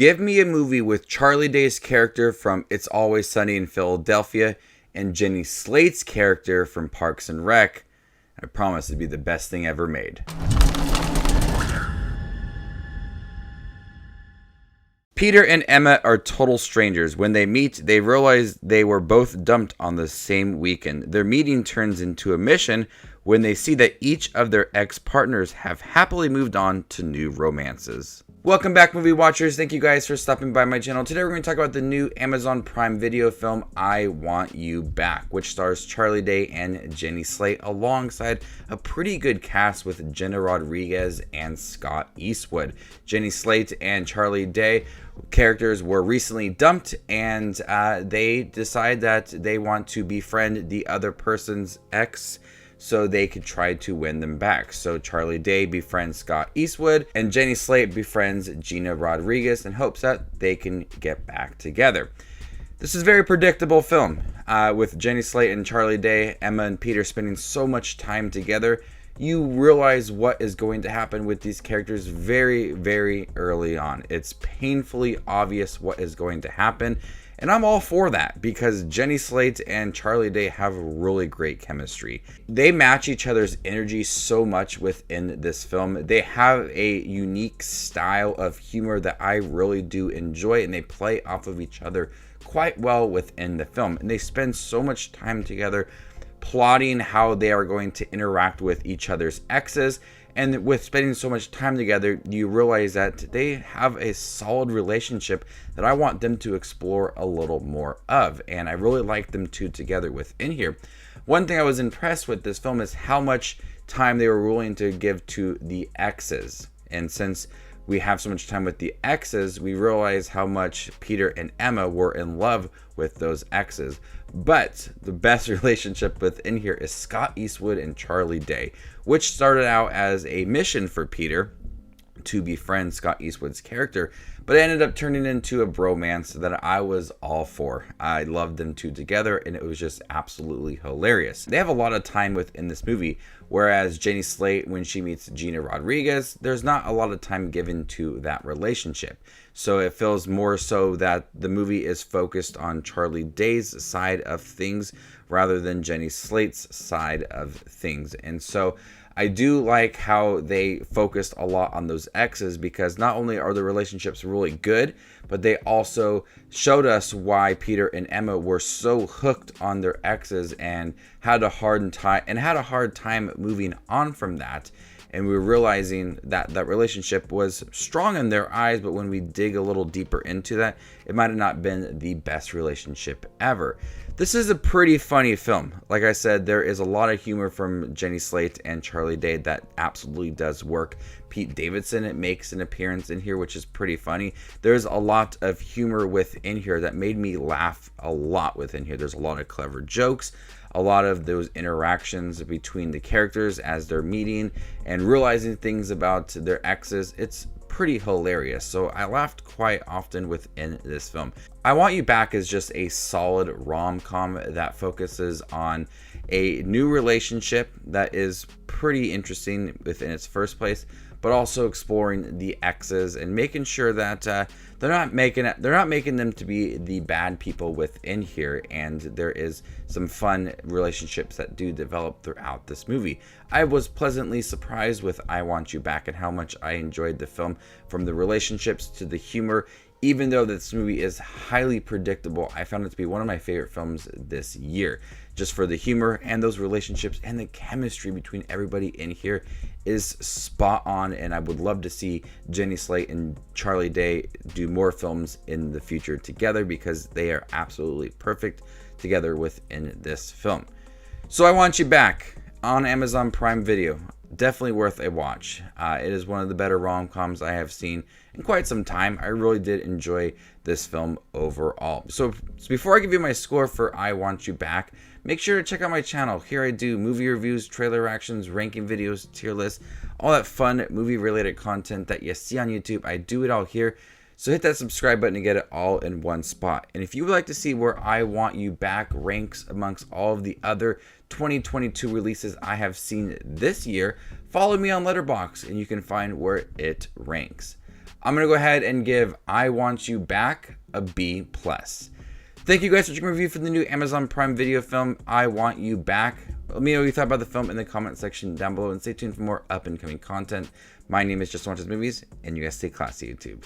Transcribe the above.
Give me a movie with Charlie Day's character from It's Always Sunny in Philadelphia and Jenny Slate's character from Parks and Rec. I promise it'd be the best thing ever made. Peter and Emma are total strangers. When they meet, they realize they were both dumped on the same weekend. Their meeting turns into a mission when they see that each of their ex-partners have happily moved on to new romances. Welcome back, movie watchers. Thank you guys for stopping by my channel. Today we're going to talk about the new Amazon Prime Video film, I Want You Back, which stars Charlie Day and Jenny Slate alongside a pretty good cast with Gina Rodriguez and Scott Eastwood. Jenny Slate and Charlie Day characters were recently dumped, and they decide that they want to befriend the other person's ex so they could try to win them back. So Charlie Day befriends Scott Eastwood, and Jenny Slate befriends Gina Rodriguez in hopes that they can get back together. This is a very predictable film, with Jenny Slate and Charlie Day, Emma and Peter spending so much time together. You realize what is going to happen with these characters very, very early on. It's painfully obvious what is going to happen. And I'm all for that because Jenny Slate and Charlie Day have really great chemistry. They match each other's energy so much within this film. They have a unique style of humor that I really do enjoy, and they play off of each other quite well within the film. And they spend so much time together plotting how they are going to interact with each other's exes. And with spending so much time together, you realize that they have a solid relationship that I want them to explore a little more of. And I really like them two together within here. One thing I was impressed with this film is how much time they were willing to give to the exes. And since we have so much time with the exes, we realize how much Peter and Emma were in love with those exes. But the best relationship within here is Scott Eastwood and Charlie Day, which started out as a mission for Peter to befriend Scott Eastwood's character, but it ended up turning into a bromance that I was all for. I loved them two together, and it was just absolutely hilarious. They have a lot of time within this movie, whereas Jenny Slate, when she meets Gina Rodriguez, there's not a lot of time given to that relationship. So it feels more so that the movie is focused on Charlie Day's side of things rather than Jenny Slate's side of things. And so I do like how they focused a lot on those exes, because not only are the relationships really good, but they also showed us why Peter and Emma were so hooked on their exes and had a hard time moving on from that. And we were realizing that that relationship was strong in their eyes, but when we dig a little deeper into that, it might have not been the best relationship ever. This is a pretty funny film. Like I said, there is a lot of humor from Jenny Slate and Charlie Day that absolutely does work. Pete Davidson makes an appearance in here, which is pretty funny. There's a lot of humor within here that made me laugh a lot within here. There's a lot of clever jokes, a lot of those interactions between the characters as they're meeting and realizing things about their exes. It's pretty hilarious. So I laughed quite often within this film. I Want You Back is just a solid rom-com that focuses on a new relationship that is pretty interesting within its first place, but also exploring the exes and making sure that they're not making them to be the bad people within here, and there is some fun relationships that do develop throughout this movie. I was pleasantly surprised with I Want You Back and how much I enjoyed the film, from the relationships to the humor. Even though this movie is highly predictable, I found it to be one of my favorite films this year. Just for the humor and those relationships, and the chemistry between everybody in here is spot on, and I would love to see Jenny Slate and Charlie Day do more films in the future together, because they are absolutely perfect together within this film. So I Want You Back on Amazon Prime Video. Definitely worth a watch. It is one of the better rom-coms I have seen in quite some time. I really did enjoy this film overall. So before I give you my score for I Want You Back, make sure to check out my channel. Here I do movie reviews, trailer reactions, ranking videos, tier lists, all that fun movie related content that you see on YouTube. I do it all here. So hit that subscribe button to get it all in one spot. And if you would like to see where I Want You Back ranks amongst all of the other 2022 releases I have seen this year, follow me on Letterboxd and you can find where it ranks. I'm going to go ahead and give I Want You Back a B+. Thank you guys for checking my review for the new Amazon Prime Video film, I Want You Back. Let me know what you thought about the film in the comment section down below, and stay tuned for more up-and-coming content. My name is Just Watches Movies, and you guys stay classy, YouTube.